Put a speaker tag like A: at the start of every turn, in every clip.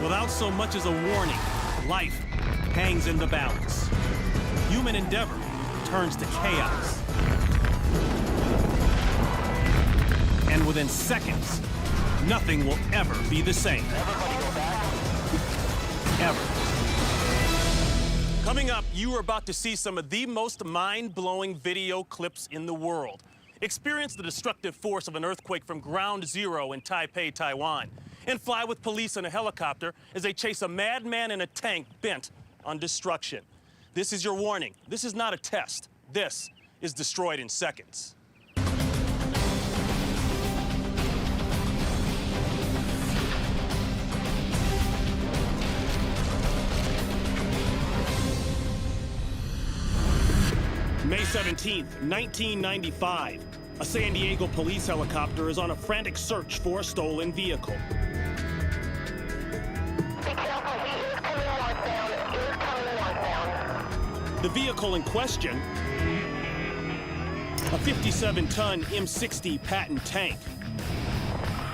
A: Without so much as a warning, life hangs in the balance. Human endeavor turns to chaos. And within seconds, nothing will ever be the same. Ever. Coming up, you are about to see some of the most mind-blowing video clips in the world. Experience the destructive force of an earthquake from ground zero in Taipei, Taiwan. And fly with police in a helicopter as they chase a madman in a tank bent on destruction. This is your warning. This is not a test. This is Destroyed in Seconds. May 17th, 1995. A San Diego police helicopter is on a frantic search for a stolen vehicle. The vehicle in question, a 57-ton M60 Patton tank.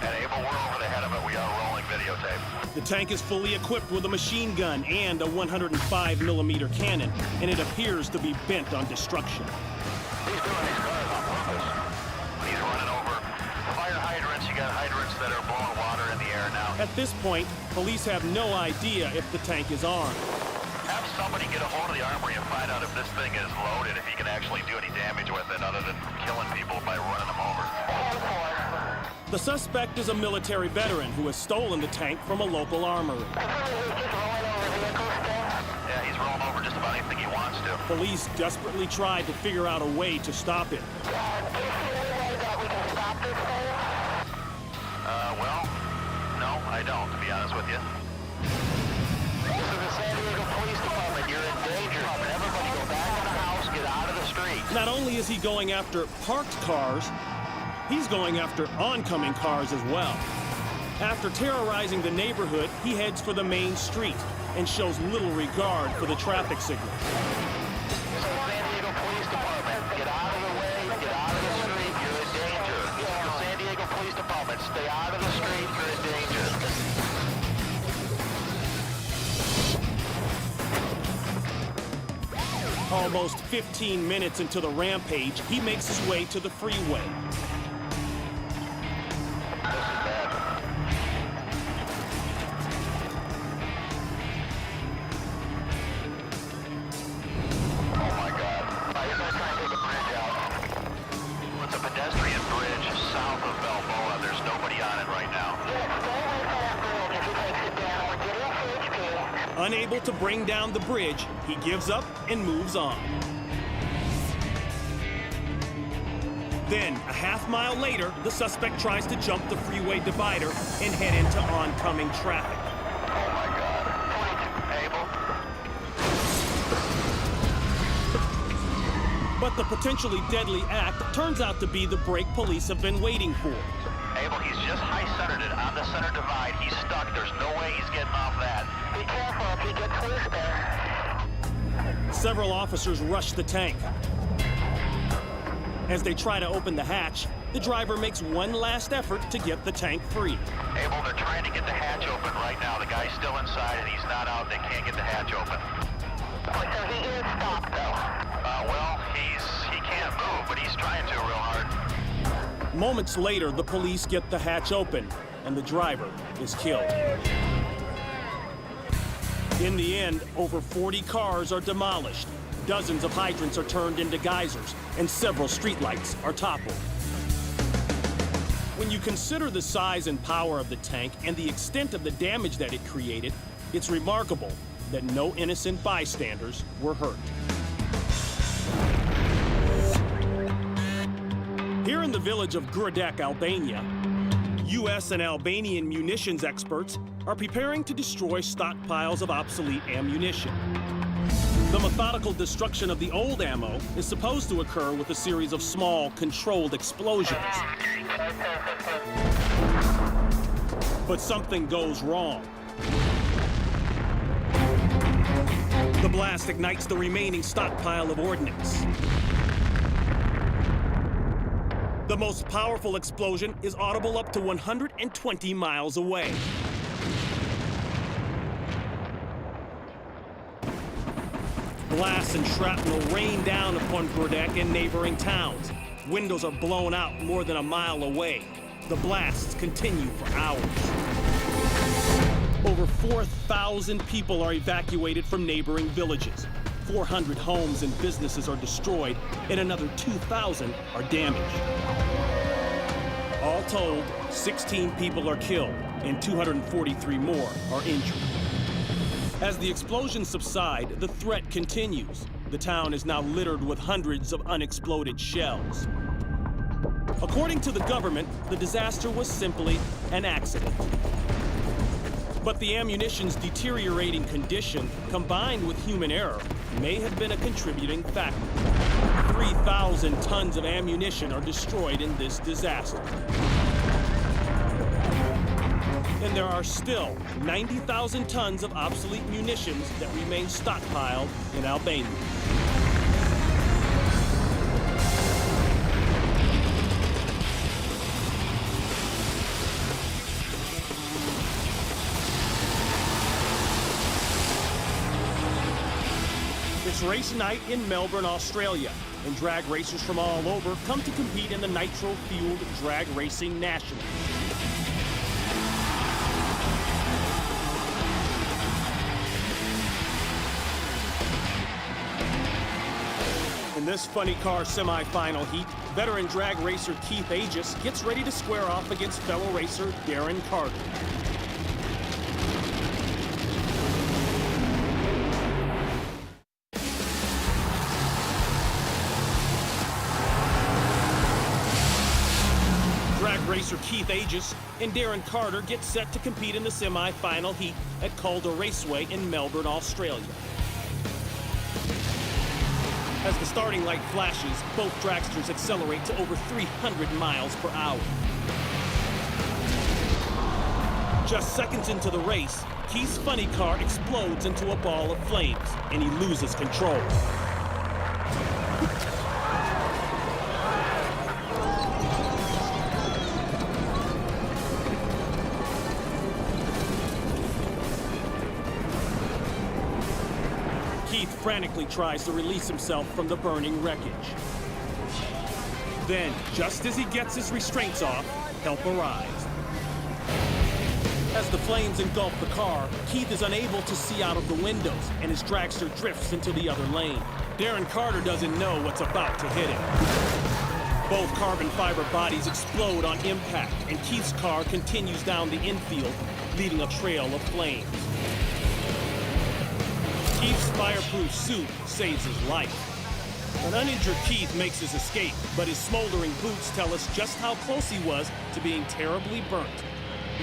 B: And Abel, we're over the head of it. We are rolling videotape.
A: The tank is fully equipped with a machine gun and a 105mm cannon, and it appears to be bent on destruction.
B: He's doing these cars on purpose. He's running over fire hydrants. You got hydrants that are blowing water in the air now.
A: At this point, police have no idea if the tank is armed.
B: Have somebody get a hold of the armory and find out if this thing is loaded, if he can actually do any damage with it other than killing people by running them over.
A: The suspect is a military veteran who has stolen the tank from a local armory.
B: Yeah, he's rolling over just about anything he wants to.
A: Police desperately tried to figure out a way to stop it.
B: Well, no, I don't, to be honest with you. This is the San Diego Police Department. You're in danger. Everybody go back in the house, get out of the street.
A: Not only is he going after parked cars, he's going after oncoming cars as well. After terrorizing the neighborhood, he heads for the main street and shows little regard for the traffic signal.
B: San Diego Police Department, get out of the way, get out of the street, you're in danger. The San Diego Police Department, stay out of the street, you're in danger.
A: Almost 15 minutes into the rampage, he makes his way to the freeway. Unable to bring down the bridge, he gives up and moves on. Then, a half-mile later, the suspect tries to jump the freeway divider and head into oncoming traffic.
B: Oh my God. Abel?
A: But the potentially deadly act turns out to be the break police have been waiting for.
B: Abel, he's just high-centered it on the center divide. He's stuck. There's no way he's getting off that. Be careful if he gets loose there.
A: Several officers rush the tank. As they try to open the hatch, the driver makes one last effort to get the tank free.
B: Abel, they're trying to get the hatch open right now. The guy's still inside and he's not out. They can't get the hatch open. So he is stopped, though? Well, he can't move, but he's trying to real hard.
A: Moments later, the police get the hatch open, and the driver is killed. In the end, over 40 cars are demolished, dozens of hydrants are turned into geysers, and several streetlights are toppled. When you consider the size and power of the tank and the extent of the damage that it created, it's remarkable that no innocent bystanders were hurt. Here in the village of Gurdek, Albania, U.S. and Albanian munitions experts are preparing to destroy stockpiles of obsolete ammunition. The methodical destruction of the old ammo is supposed to occur with a series of small, controlled explosions. But something goes wrong. The blast ignites the remaining stockpile of ordnance. The most powerful explosion is audible up to 120 miles away. Blasts and shrapnel rain down upon Quebec and neighboring towns. Windows are blown out more than a mile away. The blasts continue for hours. Over 4,000 people are evacuated from neighboring villages. 400 homes and businesses are destroyed, and another 2,000 are damaged. All told, 16 people are killed, and 243 more are injured. As the explosions subside, the threat continues. The town is now littered with hundreds of unexploded shells. According to the government, the disaster was simply an accident. But the ammunition's deteriorating condition, combined with human error, may have been a contributing factor. 3,000 tons of ammunition are destroyed in this disaster. And there are still 90,000 tons of obsolete munitions that remain stockpiled in Albania. It's race night in Melbourne, Australia, and drag racers from all over come to compete in the nitro-fueled Drag Racing Nationals. In this funny car semi-final heat, veteran drag racer Keith Aegis gets ready to square off against fellow racer Darren Carter. Drag racer Keith Aegis and Darren Carter get set to compete in the semi-final heat at Calder Raceway in Melbourne, Australia. As the starting light flashes, both dragsters accelerate to over 300 miles per hour. Just seconds into the race, Keith's funny car explodes into a ball of flames, and he loses control. Keith frantically tries to release himself from the burning wreckage. Then, just as he gets his restraints off, help arrives. As the flames engulf the car, Keith is unable to see out of the windows, and his dragster drifts into the other lane. Darren Carter doesn't know what's about to hit him. Both carbon fiber bodies explode on impact, and Keith's car continues down the infield, leaving a trail of flames. Keith's fireproof suit saves his life. An uninjured Keith makes his escape, but his smoldering boots tell us just how close he was to being terribly burnt.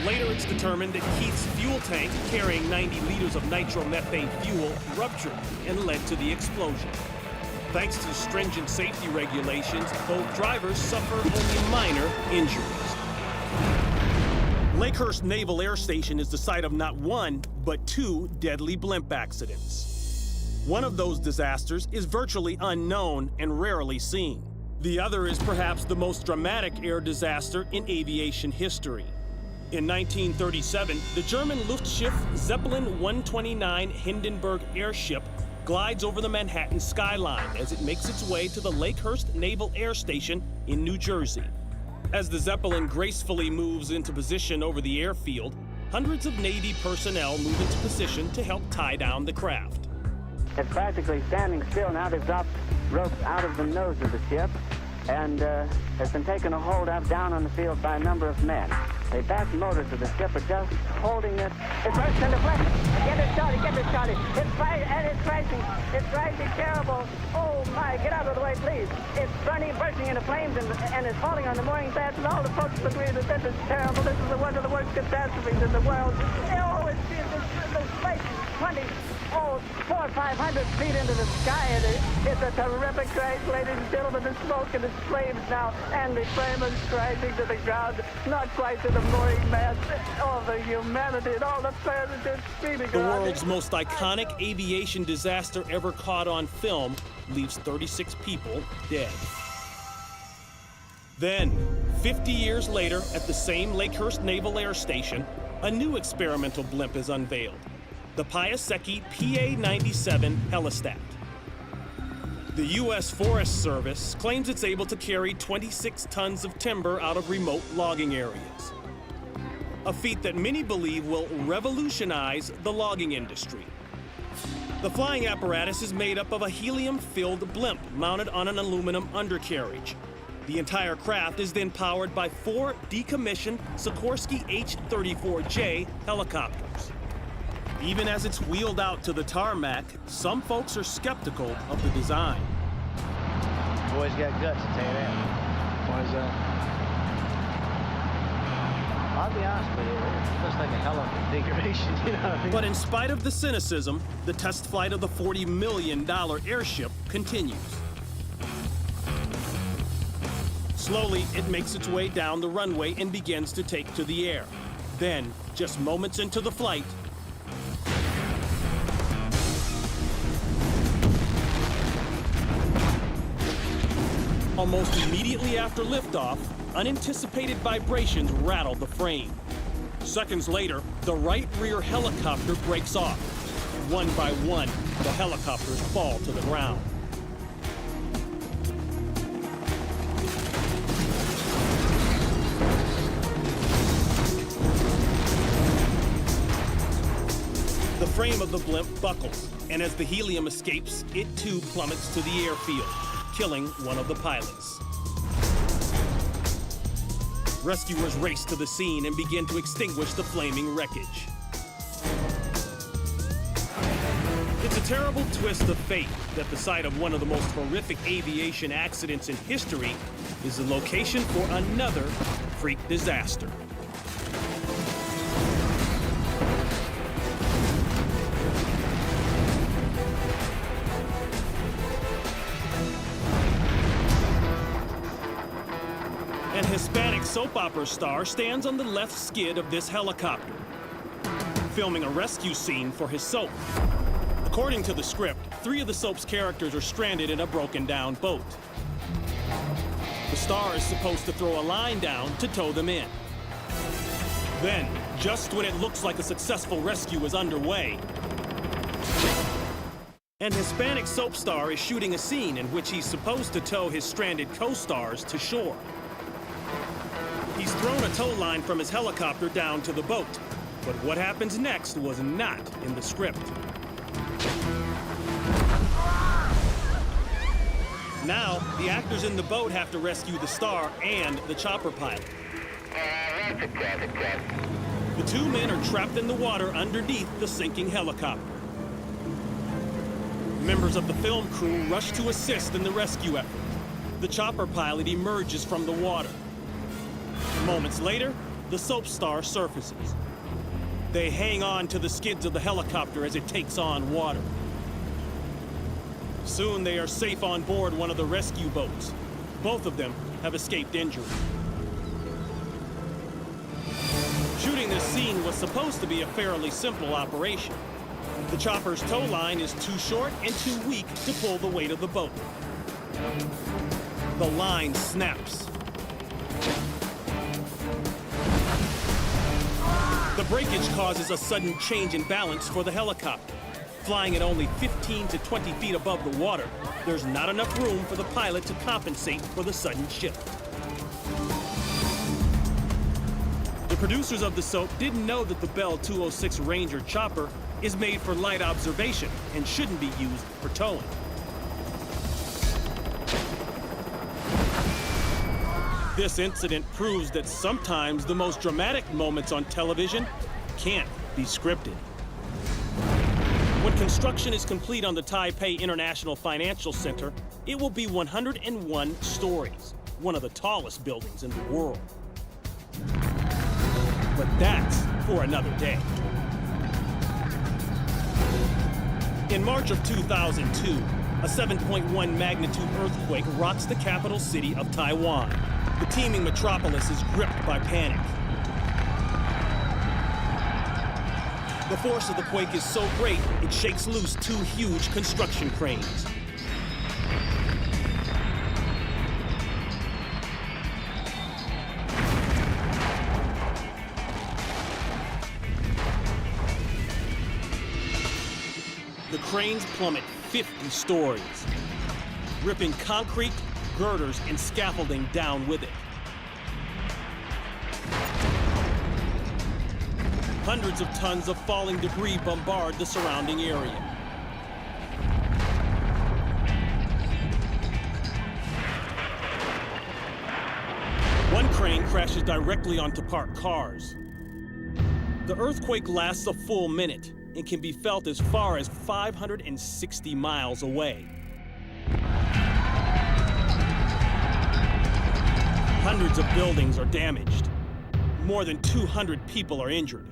A: Later, it's determined that Keith's fuel tank, carrying 90 liters of nitromethane fuel, ruptured and led to the explosion. Thanks to stringent safety regulations, both drivers suffer only minor injuries. Lakehurst Naval Air Station is the site of not one, but two deadly blimp accidents. One of those disasters is virtually unknown and rarely seen. The other is perhaps the most dramatic air disaster in aviation history. In 1937, the German Luftschiff Zeppelin 129 Hindenburg airship glides over the Manhattan skyline as it makes its way to the Lakehurst Naval Air Station in New Jersey. As the Zeppelin gracefully moves into position over the airfield, hundreds of Navy personnel move into position to help tie down the craft.
C: It's practically standing still now. They've dropped ropes out of the nose of the ship, and has been taken a hold of down on the field by a number of men. The back motors of the ship are just holding it. It bursts into flames. Get it started, get it started. It's rising. It's rising terrible. Oh my, get out of the way, please. It's bursting into flames, and it's falling on the mooring mast, and all the folks agree that this is terrible. This is one of the worst catastrophes in the world. Oh, it's like 400 or 500 feet into the sky, and it's a terrific crash, ladies and gentlemen. The smoke and the flames now, and the flame is crashing to the ground, not quite to the mooring mast. All the humanity and all the flares are just screaming.
A: The world's most iconic aviation disaster ever caught on film leaves 36 people dead. Then, 50 years later, at the same Lakehurst Naval Air Station, a new experimental blimp is unveiled, the Piasecki PA-97 Helistat. The U.S. Forest Service claims it's able to carry 26 tons of timber out of remote logging areas, a feat that many believe will revolutionize the logging industry. The flying apparatus is made up of a helium-filled blimp mounted on an aluminum undercarriage. The entire craft is then powered by 4 decommissioned Sikorsky H-34J helicopters. Even as it's wheeled out to the tarmac, some folks are skeptical of the design.
D: Boy's got guts, I'll tell you that.
E: Why is that?
D: I'll be honest with you, it looks like a hell of a configuration, you know what I mean?
A: But in spite of the cynicism, the test flight of the $40 million airship continues. Slowly, it makes its way down the runway and begins to take to the air. Then, just moments into the flight, almost immediately after liftoff, unanticipated vibrations rattle the frame. Seconds later, the right rear helicopter breaks off. One by one, the helicopters fall to the ground. The frame of the blimp buckles, and as the helium escapes, it too plummets to the airfield, killing one of the pilots. Rescuers race to the scene and begin to extinguish the flaming wreckage. It's a terrible twist of fate that the site of one of the most horrific aviation accidents in history is the location for another freak disaster. An Hispanic soap opera star stands on the left skid of this helicopter, filming a rescue scene for his soap. According to the script, 3 of the soap's characters are stranded in a broken-down boat. The star is supposed to throw a line down to tow them in. Then, just when it looks like a successful rescue is underway, an Hispanic soap star is shooting a scene in which he's supposed to tow his stranded co-stars to shore. He's thrown a tow line from his helicopter down to the boat, but what happens next was not in the script. Now, the actors in the boat have to rescue the star and the chopper pilot. The 2 men are trapped in the water underneath the sinking helicopter. Members of the film crew rush to assist in the rescue effort. The chopper pilot emerges from the water. Moments later, the soap star surfaces. They hang on to the skids of the helicopter as it takes on water. Soon they are safe on board one of the rescue boats. Both of them have escaped injury. Shooting this scene was supposed to be a fairly simple operation. The chopper's tow line is too short and too weak to pull the weight of the boat. The line snaps. The breakage causes a sudden change in balance for the helicopter. Flying at only 15 to 20 feet above the water, there's not enough room for the pilot to compensate for the sudden shift. The producers of the soap didn't know that the Bell 206 Ranger chopper is made for light observation and shouldn't be used for towing. This incident proves that sometimes the most dramatic moments on television can't be scripted. When construction is complete on the Taipei International Financial Center, it will be 101 stories, one of the tallest buildings in the world. But that's for another day. In March of 2002, a 7.1 magnitude earthquake rocks the capital city of Taiwan. The teeming metropolis is gripped by panic. The force of the quake is so great, it shakes loose 2 huge construction cranes. cranes plummet 50 stories, ripping concrete, girders, and scaffolding down with it. Hundreds of tons of falling debris bombard the surrounding area. One crane crashes directly onto parked cars. The earthquake lasts a full minute and can be felt as far as 560 miles away. Hundreds of buildings are damaged. More than 200 people are injured.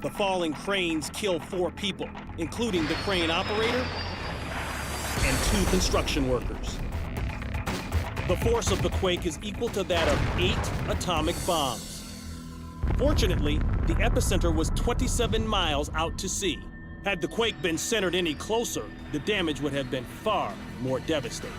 A: The falling cranes kill 4 people, including the crane operator and 2 construction workers. The force of the quake is equal to that of 8 atomic bombs. Fortunately, the epicenter was 27 miles out to sea. Had the quake been centered any closer, the damage would have been far more devastating.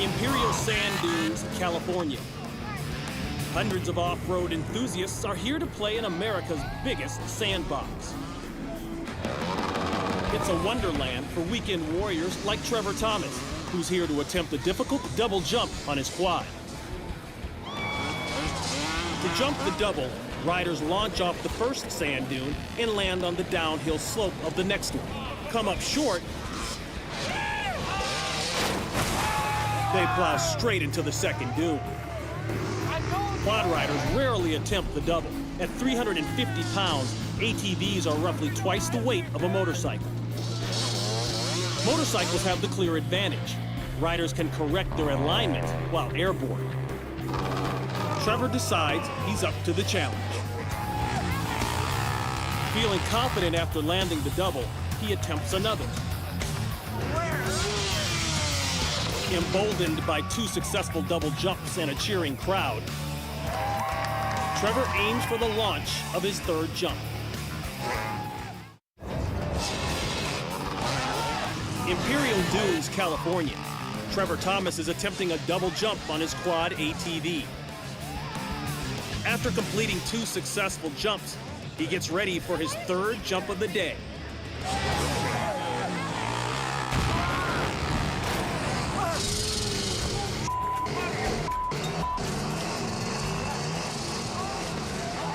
A: Imperial Sand Dunes, California. Hundreds of off-road enthusiasts are here to play in America's biggest sandbox. It's a wonderland for weekend warriors like Trevor Thomas, who's here to attempt a difficult double jump on his quad. To jump the double, riders launch off the first sand dune and land on the downhill slope of the next one. Come up short, they plow straight into the second dune. Quad riders rarely attempt the double. At 350 pounds, ATVs are roughly twice the weight of a motorcycle. Motorcycles have the clear advantage. Riders can correct their alignment while airborne. Trevor decides he's up to the challenge. Feeling confident after landing the double, he attempts another. Emboldened by 2 successful double jumps and a cheering crowd, Trevor aims for the launch of his 3rd jump. Imperial Dunes, California. Trevor Thomas is attempting a double jump on his quad ATV. After completing 2 successful jumps, he gets ready for his 3rd jump of the day.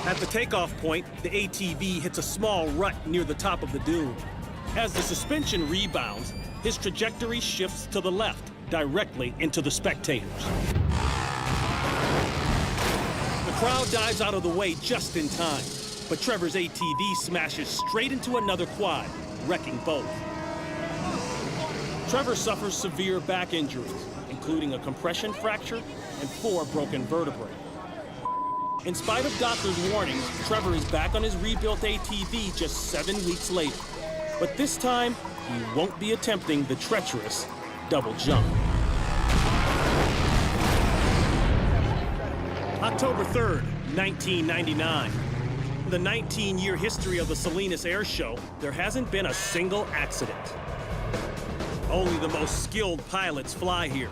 A: At the takeoff point, the ATV hits a small rut near the top of the dune. As the suspension rebounds, his trajectory shifts to the left, directly into the spectators. The crowd dives out of the way just in time, but Trevor's ATV smashes straight into another quad, wrecking both. Trevor suffers severe back injuries, including a compression fracture and 4 broken vertebrae. In spite of doctors' warnings, Trevor is back on his rebuilt ATV just 7 weeks later. But this time, he won't be attempting the treacherous double jump. October 3rd, 1999. In the 19-year history of the Salinas Air Show, there hasn't been a single accident. Only the most skilled pilots fly here,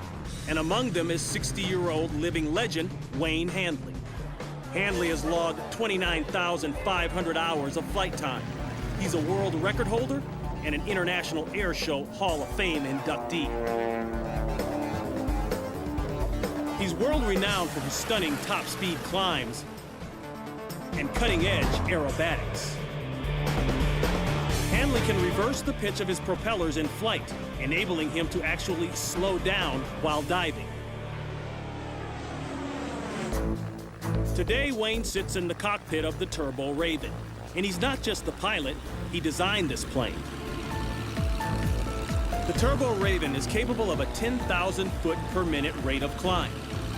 A: and among them is 60-year-old living legend Wayne Handley. Handley has logged 29,500 hours of flight time. He's a world record holder and an International Air Show Hall of Fame inductee. He's world-renowned for his stunning top-speed climbs and cutting-edge aerobatics. Handley can reverse the pitch of his propellers in flight, enabling him to actually slow down while diving. Today, Wayne sits in the cockpit of the Turbo Raven. And he's not just the pilot, he designed this plane. The Turbo Raven is capable of a 10,000 foot per minute rate of climb,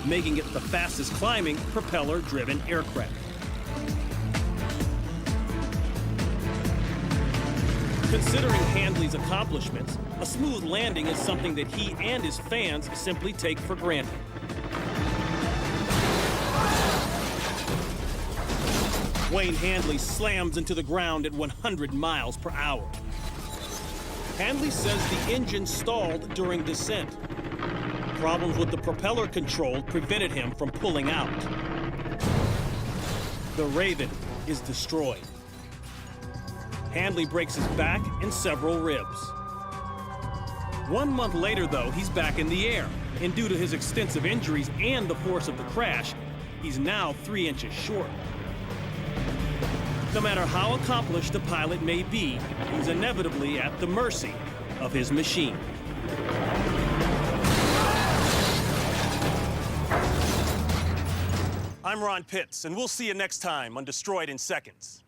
A: making it the fastest climbing propeller-driven aircraft. Considering Handley's accomplishments, a smooth landing is something that he and his fans simply take for granted. Wayne Handley slams into the ground at 100 miles per hour. Handley says the engine stalled during descent. Problems with the propeller control prevented him from pulling out. The Raven is destroyed. Handley breaks his back and several ribs. 1 month later, though, he's back in the air, and due to his extensive injuries and the force of the crash, he's now 3 inches short. No matter how accomplished a pilot may be, he's inevitably at the mercy of his machine. I'm Ron Pitts, and we'll see you next time on Destroyed in Seconds.